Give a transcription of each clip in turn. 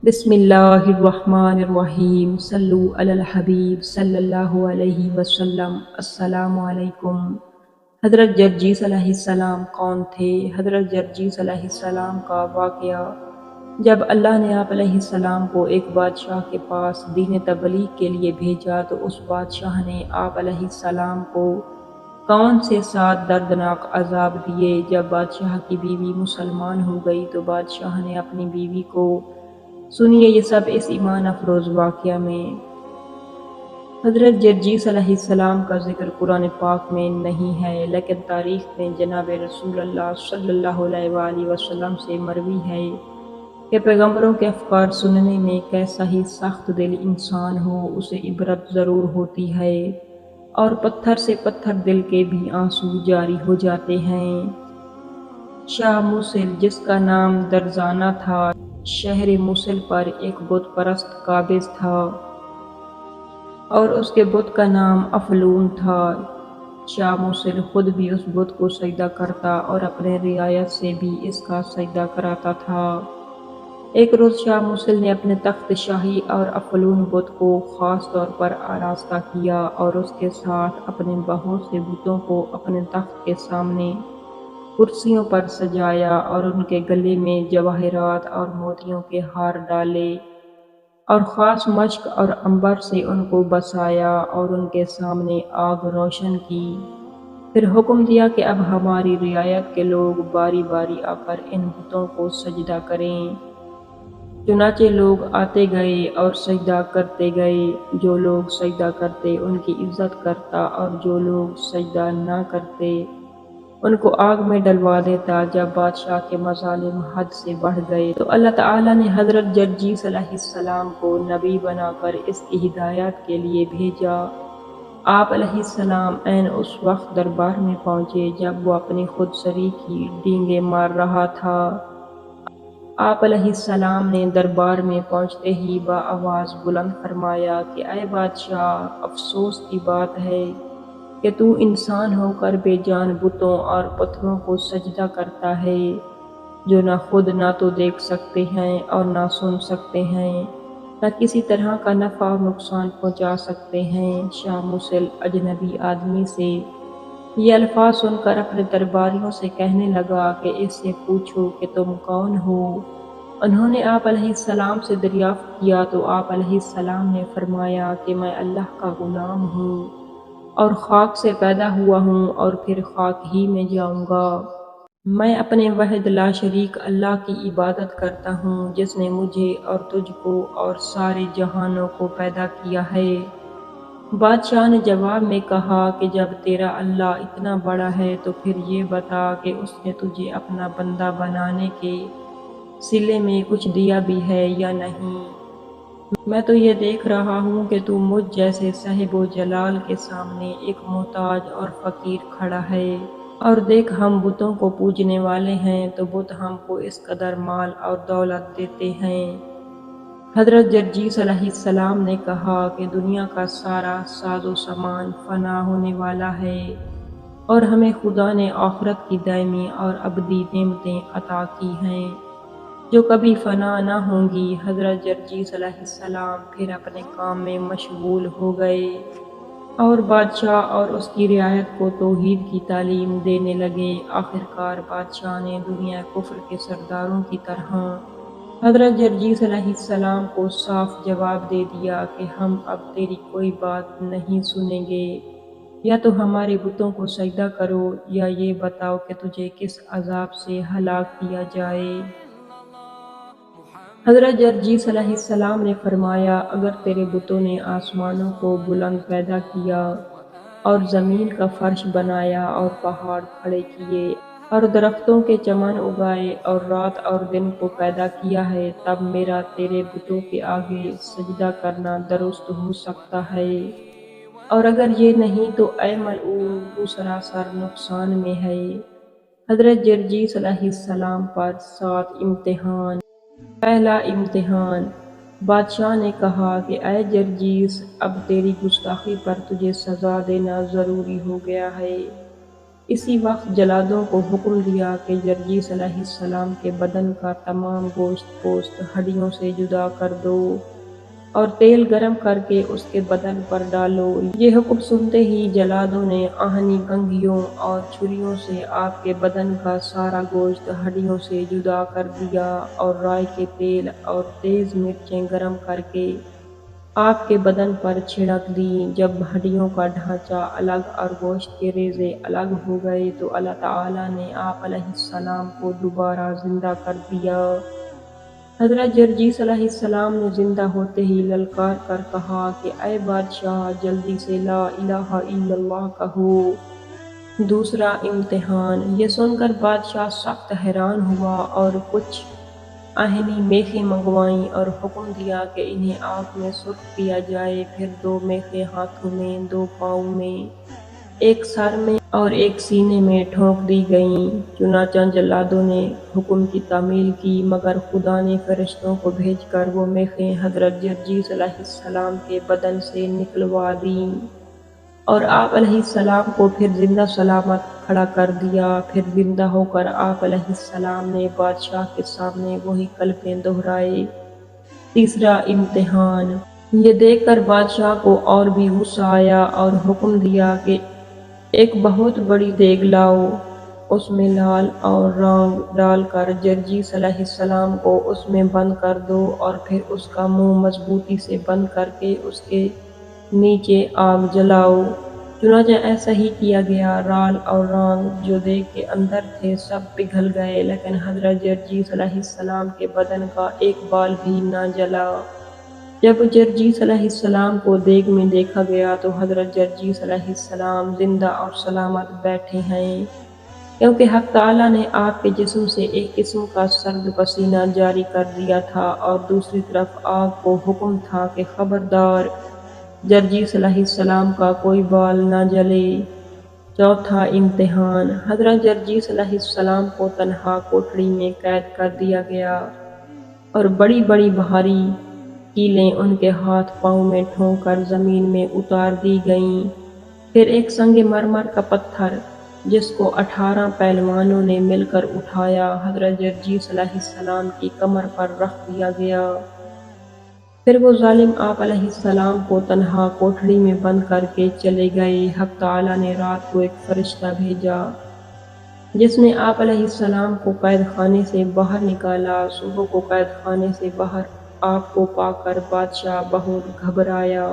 بسم اللہ الرحمن الرحیم، صلو علی الحبیب صلی اللہ علیہ وسلم۔ السلام علیکم۔ حضرت جرجیس علیہ السلام کون تھے؟ حضرت جرجیس علیہ السلام کا واقعہ: جب اللہ نے آپ علیہ السلام کو ایک بادشاہ کے پاس دین تبلیغ کے لیے بھیجا تو اس بادشاہ نے آپ علیہ السلام کو کون سے 7 دردناک عذاب دیے۔ جب بادشاہ کی بیوی مسلمان ہو گئی تو بادشاہ نے اپنی بیوی کو سنیے یہ سب اس ایمان افروز واقعہ میں۔ حضرت جرجیس علیہ السلام کا ذکر قرآن پاک میں نہیں ہے، لیکن تاریخ میں جناب رسول اللہ صلی اللہ علیہ وآلہ وسلم سے مروی ہے کہ پیغمبروں کے افکار سننے میں کیسا ہی سخت دل انسان ہو اسے عبرت ضرور ہوتی ہے، اور پتھر سے پتھر دل کے بھی آنسو جاری ہو جاتے ہیں۔ شاہ موصل، جس کا نام درزانہ تھا، شہر موصل پر ایک بت پرست قابض تھا اور اس کے بت کا نام افلون تھا۔ شاہ موصل خود بھی اس بت کو سجدہ کرتا اور اپنے رعایت سے بھی اس کا سجدہ کراتا تھا۔ ایک روز شاہ موصل نے اپنے تخت شاہی اور افلون بت کو خاص طور پر آراستہ کیا اور اس کے ساتھ اپنے بہت سے بتوں کو اپنے تخت کے سامنے کرسیوں پر سجایا اور ان کے گلے میں جواہرات اور موتیوں کے ہار ڈالے اور خاص مشک اور عنبر سے ان کو بسایا اور ان کے سامنے آگ روشن کی۔ پھر حکم دیا کہ اب ہماری رعایت کے لوگ باری باری آ کر ان بتوں کو سجدہ کریں۔ چنانچہ لوگ آتے گئے اور سجدہ کرتے گئے۔ جو لوگ سجدہ کرتے ان کی عزت کرتا اور جو لوگ سجدہ نہ کرتے ان کو آگ میں ڈلوا دیتا۔ جب بادشاہ کے مظالم حد سے بڑھ گئے تو اللہ تعالیٰ نے حضرت جرجیس علیہ السلام کو نبی بنا کر اس کی ہدایت کے لیے بھیجا۔ آپ علیہ السلام عین اس وقت دربار میں پہنچے جب وہ اپنی خود سری کی ڈینگیں مار رہا تھا۔ آپ علیہ السلام نے دربار میں پہنچتے ہی بآواز بلند فرمایا کہ اے بادشاہ، افسوس کی بات ہے کہ تو انسان ہو کر بے جان بتوں اور پتھروں کو سجدہ کرتا ہے، جو نہ خود نہ تو دیکھ سکتے ہیں اور نہ سن سکتے ہیں، نہ کسی طرح کا نفع اور نقصان پہنچا سکتے ہیں۔ شاہ موصل اجنبی آدمی سے یہ الفاظ سن کر اپنے درباریوں سے کہنے لگا کہ اس سے پوچھو کہ تم کون ہو۔ انہوں نے آپ علیہ السلام سے دریافت کیا تو آپ علیہ السلام نے فرمایا کہ میں اللہ کا غلام ہوں اور خاک سے پیدا ہوا ہوں اور پھر خاک ہی میں جاؤں گا۔ میں اپنے وحد لا شریک اللہ کی عبادت کرتا ہوں جس نے مجھے اور تجھ کو اور سارے جہانوں کو پیدا کیا ہے۔ بادشاہ نے جواب میں کہا کہ جب تیرا اللہ اتنا بڑا ہے تو پھر یہ بتا کہ اس نے تجھے اپنا بندہ بنانے کے صلے میں کچھ دیا بھی ہے یا نہیں۔ میں تو یہ دیکھ رہا ہوں کہ تو مجھ جیسے صاحب و جلال کے سامنے ایک محتاج اور فقیر کھڑا ہے، اور دیکھ ہم بتوں کو پوجنے والے ہیں تو بت ہم کو اس قدر مال اور دولت دیتے ہیں۔ حضرت جرجیس علیہ السلام نے کہا کہ دنیا کا سارا ساز و سامان فنا ہونے والا ہے اور ہمیں خدا نے آخرت کی دائمی اور ابدی نعمتیں عطا کی ہیں جو کبھی فنا نہ ہوں گی۔ حضرت جرجیس علیہ السلام پھر اپنے کام میں مشغول ہو گئے اور بادشاہ اور اس کی رعایت کو توحید کی تعلیم دینے لگے۔ آخرکار بادشاہ نے دنیا کفر کے سرداروں کی طرح حضرت جرجیس علیہ السلام کو صاف جواب دے دیا کہ ہم اب تیری کوئی بات نہیں سنیں گے، یا تو ہمارے بتوں کو سجدہ کرو یا یہ بتاؤ کہ تجھے کس عذاب سے ہلاک کیا جائے۔ حضرت جرجیس علیہ السلام نے فرمایا اگر تیرے بتوں نے آسمانوں کو بلند پیدا کیا اور زمین کا فرش بنایا اور پہاڑ کھڑے کیے اور درختوں کے چمن اگائے اور رات اور دن کو پیدا کیا ہے، تب میرا تیرے بتوں کے آگے سجدہ کرنا درست ہو سکتا ہے، اور اگر یہ نہیں تو اے ملعون تو سراسر نقصان میں ہے۔ حضرت جرجیس علیہ السلام پر 7 امتحان۔ پہلا امتحان۔ بادشاہ نے کہا کہ اے جرجیس، اب تیری گستاخی پر تجھے سزا دینا ضروری ہو گیا ہے۔ اسی وقت جلادوں کو حکم دیا کہ جرجیس علیہ السلام کے بدن کا تمام گوشت پوست ہڈیوں سے جدا کر دو اور تیل گرم کر کے اس کے بدن پر ڈالو۔ یہ حکم سنتے ہی جلادوں نے آہنی کنگھیوں اور چھریوں سے آپ کے بدن کا سارا گوشت ہڈیوں سے جدا کر دیا اور رائی کے تیل اور تیز مرچیں گرم کر کے آپ کے بدن پر چھڑک دیں۔ جب ہڈیوں کا ڈھانچہ الگ اور گوشت کے ریزے الگ ہو گئے تو اللہ تعالیٰ نے آپ علیہ السلام کو دوبارہ زندہ کر دیا۔ حضرت جرجیس علیہ السلام نے زندہ ہوتے ہی للکار کر کہا کہ اے بادشاہ، جلدی سے لا الہ الا اللہ کہو۔ دوسرا امتحان۔ یہ سن کر بادشاہ سخت حیران ہوا اور کچھ آہنی میخیں منگوائیں اور حکم دیا کہ انہیں آگ میں سرخ کیا جائے۔ پھر 2 میخیں ہاتھوں میں، 2 پاؤں میں، ایک سر میں اور ایک سینے میں ٹھونک دی گئیں۔ چنانچہ جلادوں نے حکم کی تعمیل کی، مگر خدا نے فرشتوں کو بھیج کر وہ میخیں حضرت جرجیس علیہ السلام کے بدن سے نکلوا دیں اور آپ علیہ السلام کو پھر زندہ سلامت کھڑا کر دیا۔ پھر زندہ ہو کر آپ علیہ السلام نے بادشاہ کے سامنے وہی کلمے دہرائے۔ تیسرا امتحان۔ یہ دیکھ کر بادشاہ کو اور بھی غصہ آیا اور حکم دیا کہ ایک بہت بڑی دیگ لاؤ، اس میں لال اور رانگ ڈال کر جرجیس علیہ السلام کو اس میں بند کر دو اور پھر اس کا منہ مضبوطی سے بند کر کے اس کے نیچے آگ جلاؤ۔ چنانچہ ایسا ہی کیا گیا۔ رال اور رانگ جو دیگ کے اندر تھے سب پگھل گئے، لیکن حضرت جرجیس علیہ السلام کے بدن کا ایک بال بھی نہ جلا۔ جب جرجیس علیہ السلام کو دیگ میں دیکھا گیا تو حضرت جرجیس علیہ السلام زندہ اور سلامت بیٹھے ہیں، کیونکہ حق تعالیٰ نے آپ کے جسم سے ایک قسم کا سرد پسینہ جاری کر دیا تھا اور دوسری طرف آگ کو حکم تھا کہ خبردار، جرجیس علیہ السلام کا کوئی بال نہ جلے۔ چوتھا امتحان۔ حضرت جرجیس علیہ السلام کو تنہا کوٹڑی میں قید کر دیا گیا اور بڑی بڑی بھاری کیلیں ان کے ہاتھ پاؤں میں ٹھونک کر زمین میں اتار دی گئیں۔ پھر ایک سنگ مرمر کا پتھر جس کو 18 پہلوانوں نے مل کر اٹھایا، حضرت جرجیس علیہ السلام کی کمر پر رکھ دیا گیا۔ پھر وہ ظالم آپ علیہ السلام کو تنہا کوٹڑی میں بند کر کے چلے گئے۔ حق تعالیٰ نے رات کو ایک فرشتہ بھیجا جس نے آپ علیہ السلام کو قید خانے سے باہر نکالا۔ صبح کو قید خانے سے باہر آپ کو پا کر بادشاہ بہت گھبرایا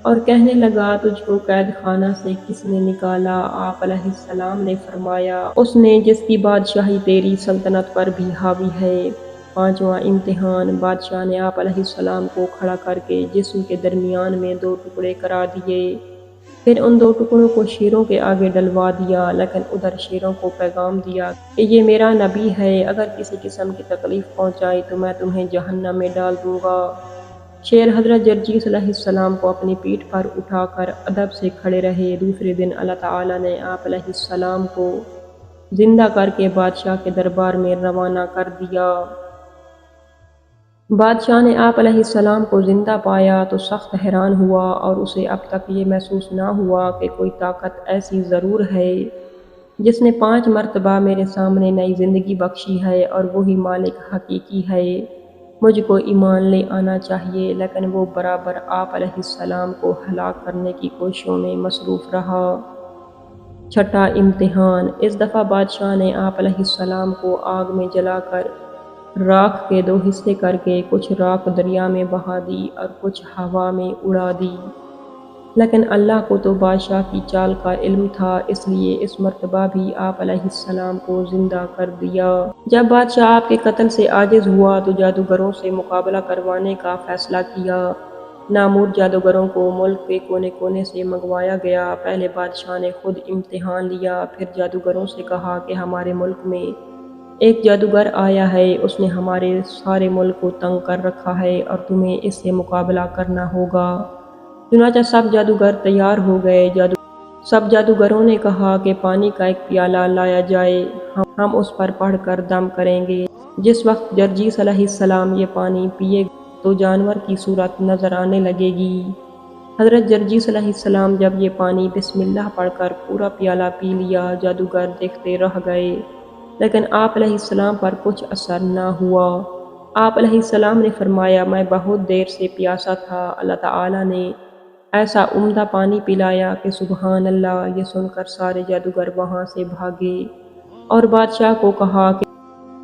اور کہنے لگا، تجھ کو قید خانہ سے کس نے نکالا؟ آپ علیہ السلام نے فرمایا، اس نے جس کی بادشاہی تیری سلطنت پر بھی حاوی ہے۔ پانچواں امتحان۔ بادشاہ نے آپ علیہ السلام کو کھڑا کر کے جسم کے درمیان میں 2 ٹکڑے کرا دیے، پھر ان 2 ٹکڑوں کو شیروں کے آگے ڈلوا دیا، لیکن ادھر شیروں کو پیغام دیا کہ یہ میرا نبی ہے، اگر کسی قسم کی تکلیف پہنچائی تو میں تمہیں جہنم میں ڈال دوں گا۔ شیر حضرت جرجیس علیہ السلام کو اپنی پیٹھ پر اٹھا کر ادب سے کھڑے رہے۔ دوسرے دن اللہ تعالیٰ نے آپ علیہ السلام کو زندہ کر کے بادشاہ کے دربار میں روانہ کر دیا۔ بادشاہ نے آپ علیہ السلام کو زندہ پایا تو سخت حیران ہوا اور اسے اب تک یہ محسوس نہ ہوا کہ کوئی طاقت ایسی ضرور ہے جس نے 5 مرتبہ میرے سامنے نئی زندگی بخشی ہے اور وہی مالک حقیقی ہے۔ مجھ کو ایمان لے آنا چاہیے، لیکن وہ برابر آپ علیہ السلام کو ہلاک کرنے کی کوششوں میں مصروف رہا۔ چھٹا امتحان۔ اس دفعہ بادشاہ نے آپ علیہ السلام کو آگ میں جلا کر راکھ کے 2 حصے کر کے کچھ راکھ دریا میں بہا دی اور کچھ ہوا میں اڑا دی، لیکن اللہ کو تو بادشاہ کی چال کا علم تھا، اس لیے اس مرتبہ بھی آپ علیہ السلام کو زندہ کر دیا۔ جب بادشاہ آپ کے قتل سے عاجز ہوا تو جادوگروں سے مقابلہ کروانے کا فیصلہ کیا۔ نامور جادوگروں کو ملک کے کونے کونے سے منگوایا گیا۔ پہلے بادشاہ نے خود امتحان لیا، پھر جادوگروں سے کہا کہ ہمارے ملک میں ایک جادوگر آیا ہے، اس نے ہمارے سارے ملک کو تنگ کر رکھا ہے اور تمہیں اس سے مقابلہ کرنا ہوگا۔ چنانچہ سب جادوگر تیار ہو گئے۔ سب جادوگروں نے کہا کہ پانی کا ایک پیالہ لایا جائے، ہم اس پر پڑھ کر دم کریں گے۔ جس وقت جرجیس علیہ السلام یہ پانی پیے تو جانور کی صورت نظر آنے لگے گی۔ حضرت جرجیس علیہ السلام جب یہ پانی بسم اللہ پڑھ کر پورا پیالہ پی لیا، جادوگر دیکھتے رہ گئے، لیکن آپ علیہ السلام پر کچھ اثر نہ ہوا۔ آپ علیہ السلام نے فرمایا، میں بہت دیر سے پیاسا تھا، اللہ تعالیٰ نے ایسا عمدہ پانی پلایا کہ سبحان اللہ۔ یہ سن کر سارے جادوگر وہاں سے بھاگے اور بادشاہ کو کہا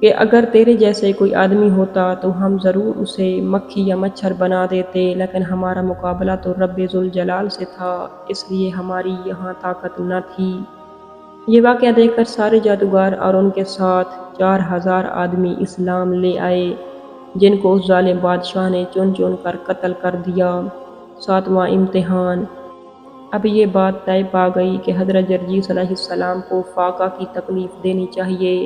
کہ اگر تیرے جیسے کوئی آدمی ہوتا تو ہم ضرور اسے مکھی یا مچھر بنا دیتے، لیکن ہمارا مقابلہ تو رب ذوالجلال سے تھا، اس لیے ہماری یہاں طاقت نہ تھی۔ یہ واقعہ دیکھ کر سارے جادوگر اور ان کے ساتھ 4000 آدمی اسلام لے آئے، جن کو اس ظالم بادشاہ نے چن چن کر قتل کر دیا۔ 7واں امتحان۔ اب یہ بات طے پا گئی کہ حضرت جرجیس علیہ السلام کو فاقہ کی تکلیف دینی چاہیے،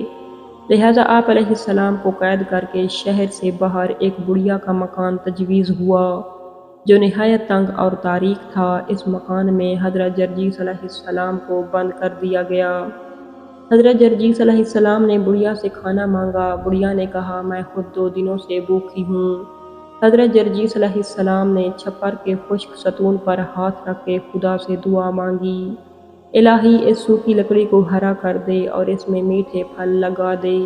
لہٰذا آپ علیہ السلام کو قید کر کے شہر سے باہر ایک بڑھیا کا مکان تجویز ہوا، جو نہایت تنگ اور تاریک تھا۔ اس مکان میں حضرت جرجیس علیہ السلام کو بند کر دیا گیا۔ حضرت جرجیس علیہ السلام نے بڑھیا سے کھانا مانگا۔ بڑھیا نے کہا، میں خود 2 دنوں سے بھوکی ہوں۔ حضرت جرجیس علیہ السلام نے چھپر کے خشک ستون پر ہاتھ رکھ کے خدا سے دعا مانگی، الہی اس سوکھی لکڑی کو ہرا کر دے اور اس میں میٹھے پھل لگا دے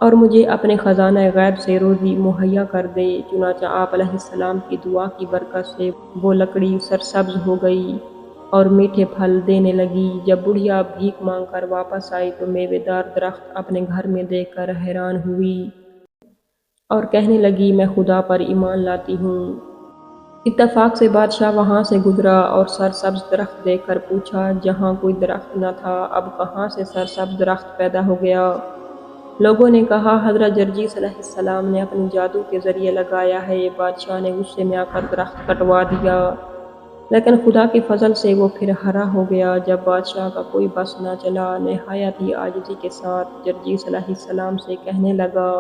اور مجھے اپنے خزانہ غیب سے روزی مہیا کر دے۔ چنانچہ آپ علیہ السلام کی دعا کی برکت سے وہ لکڑی سرسبز ہو گئی اور میٹھے پھل دینے لگی۔ جب بڑھیا بھیک مانگ کر واپس آئی تو میوے دار درخت اپنے گھر میں دیکھ کر حیران ہوئی اور کہنے لگی، میں خدا پر ایمان لاتی ہوں۔ اتفاق سے بادشاہ وہاں سے گزرا اور سرسبز درخت دیکھ کر پوچھا، جہاں کوئی درخت نہ تھا اب کہاں سے سرسبز درخت پیدا ہو گیا؟ لوگوں نے کہا، حضرت جرجیس علیہ السلام نے اپنی جادو کے ذریعے لگایا ہے۔ بادشاہ نے غصے میں آ کر درخت کٹوا دیا، لیکن خدا کے فضل سے وہ پھر ہرا ہو گیا۔ جب بادشاہ کا کوئی بس نہ چلا، نہایت ہی عاجزی کے ساتھ جرجیس علیہ السلام سے کہنے لگا،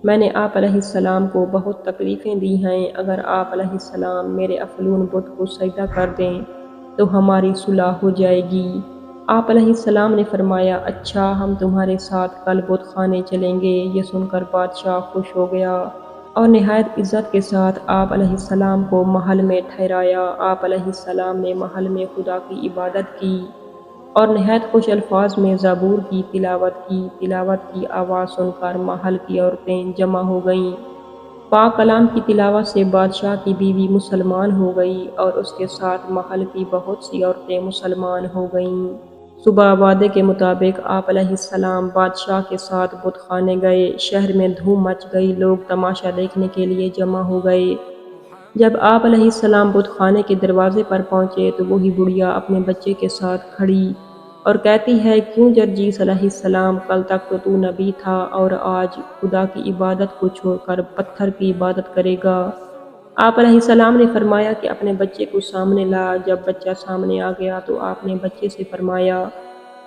میں نے آپ علیہ السلام کو بہت تکلیفیں دی ہیں، اگر آپ علیہ السلام میرے افلون بت کو سجدہ کر دیں تو ہماری صلح ہو جائے گی۔ آپ علیہ السلام نے فرمایا، اچھا، ہم تمہارے ساتھ کل بت خانے چلیں گے۔ یہ سن کر بادشاہ خوش ہو گیا اور نہایت عزت کے ساتھ آپ علیہ السلام کو محل میں ٹھہرایا۔ آپ علیہ السلام نے محل میں خدا کی عبادت کی اور نہایت خوش الفاظ میں زبور کی تلاوت کی۔ تلاوت کی آواز سن کر محل کی عورتیں جمع ہو گئیں۔ پاک کلام کی تلاوت سے بادشاہ کی بیوی مسلمان ہو گئی اور اس کے ساتھ محل کی بہت سی عورتیں مسلمان ہو گئیں۔ صبح وعدے کے مطابق آپ علیہ السلام بادشاہ کے ساتھ بت خانے گئے۔ شہر میں دھوم مچ گئی، لوگ تماشا دیکھنے کے لیے جمع ہو گئے۔ جب آپ علیہ السلام بت خانے کے دروازے پر پہنچے تو وہی بڑھیا اپنے بچے کے ساتھ کھڑی اور کہتی ہے، کیوں جرجیس علیہ السلام، کل تک تو نبی تھا اور آج خدا کی عبادت کو چھوڑ کر پتھر کی عبادت کرے گا؟ آپ علیہ السلام نے فرمایا کہ اپنے بچے کو سامنے لا۔ جب بچہ سامنے آ گیا تو آپ نے بچے سے فرمایا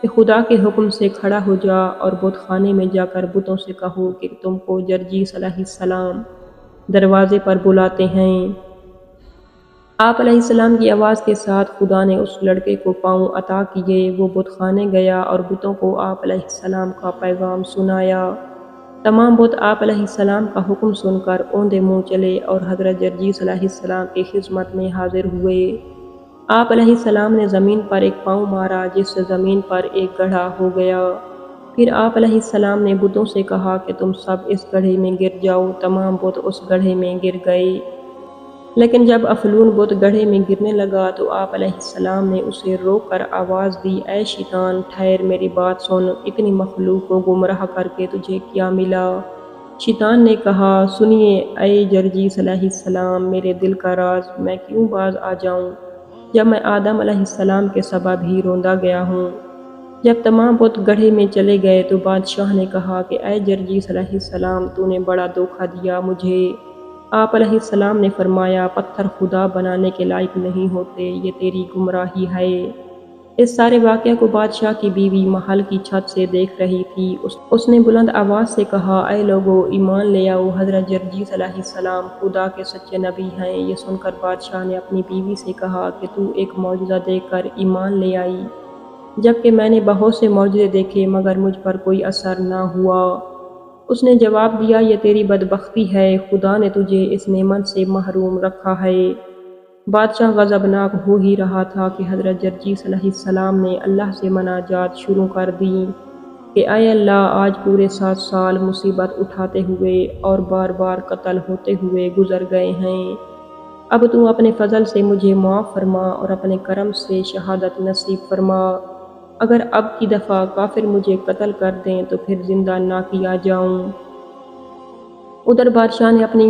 کہ خدا کے حکم سے کھڑا ہو جا اور بت خانے میں جا کر بتوں سے کہو کہ تم کو جرجیس علیہ السلام دروازے پر بلاتے ہیں۔ آپ علیہ السلام کی آواز کے ساتھ خدا نے اس لڑکے کو پاؤں عطا کیے۔ وہ بت خانے گیا اور بتوں کو آپ علیہ السلام کا پیغام سنایا۔ تمام بت آپ علیہ السلام کا حکم سن کر اوندے منہ چلے اور حضرت جرجیس علیہ السلام کی خدمت میں حاضر ہوئے۔ آپ علیہ السلام نے زمین پر ایک پاؤں مارا، جس سے زمین پر ایک گڑھا ہو گیا۔ پھر آپ علیہ السلام نے بتوں سے کہا کہ تم سب اس گڑھے میں گر جاؤ۔ تمام بت اس گڑھے میں گر گئے، لیکن جب افلون بت گڑھے میں گرنے لگا تو آپ علیہ السلام نے اسے روک کر آواز دی، اے شیطان، ٹھہر، میری بات سن، اتنی مخلوق کو گمراہ کر کے تجھے کیا ملا؟ شیطان نے کہا، سنیے اے جرجیس علیہ السلام، میرے دل کا راز، میں کیوں باز آ جاؤں جب میں آدم علیہ السلام کے سبب ہی روندا گیا ہوں؟ جب تمام بت گڑھے میں چلے گئے تو بادشاہ نے کہا کہ اے جرجیس علیہ السلام، تو نے بڑا دھوکہ دیا مجھے۔ آپ علیہ السلام نے فرمایا، پتھر خدا بنانے کے لائق نہیں ہوتے، یہ تیری گمراہی ہے۔ اس سارے واقعہ کو بادشاہ کی بیوی محل کی چھت سے دیکھ رہی تھی۔ اس نے بلند آواز سے کہا، اے لوگو، ایمان لے آؤ، حضرت جرجیس علیہ السلام خدا کے سچے نبی ہیں۔ یہ سن کر بادشاہ نے اپنی بیوی سے کہا کہ تو ایک معجزہ دیکھ کر ایمان لے آئی، جبکہ میں نے بہت سے معجزے دیکھے مگر مجھ پر کوئی اثر نہ ہوا۔ اس نے جواب دیا، یہ تیری بدبختی ہے، خدا نے تجھے اس نعمت سے محروم رکھا ہے۔ بادشاہ غضبناک ہو ہی رہا تھا کہ حضرت جرجیس علیہ السلام نے اللہ سے مناجات شروع کر دی کہ اے اللہ، آج پورے 7 سال مصیبت اٹھاتے ہوئے اور بار بار قتل ہوتے ہوئے گزر گئے ہیں۔ اب تو اپنے فضل سے مجھے معاف فرما اور اپنے کرم سے شہادت نصیب فرما۔ اگر اب کی دفعہ کافر مجھے قتل کر دیں تو پھر زندہ نہ کیا جاؤں۔ ادھر بادشاہ نے اپنی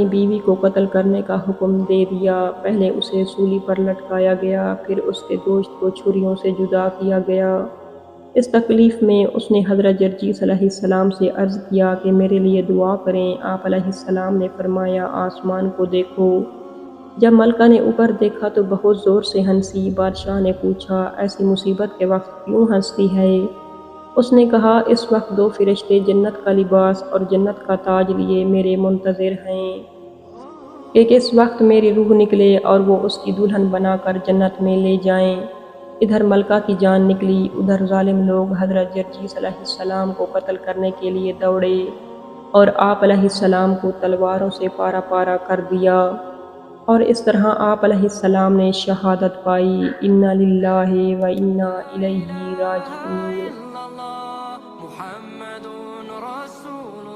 بیوی کو قتل کرنے کا حکم دے دیا۔ پہلے اسے سولی پر لٹکایا گیا، پھر اس کے گوشت کو چھریوں سے جدا کیا گیا۔ اس تکلیف میں اس نے حضرت جرجیس علیہ السلام سے عرض کیا کہ میرے لیے دعا کریں۔ آپ علیہ السلام نے فرمایا، آسمان کو دیکھو۔ جب ملکہ نے اوپر دیکھا تو بہت زور سے ہنسی۔ بادشاہ نے پوچھا، ایسی مصیبت کے وقت کیوں ہنستی ہے؟ اس نے کہا، اس وقت 2 فرشتے جنت کا لباس اور جنت کا تاج لیے میرے منتظر ہیں کہ کس وقت میری روح نکلے اور وہ اس کی دلہن بنا کر جنت میں لے جائیں۔ ادھر ملکہ کی جان نکلی، ادھر ظالم لوگ حضرت جرجیس علیہ السلام کو قتل کرنے کے لیے دوڑے اور آپ علیہ السلام کو تلواروں سے پارا پارا کر دیا، اور اس طرح آپ علیہ السلام نے شہادت پائی۔ انا للہ و انا الیہ راجعون۔ محمد رسول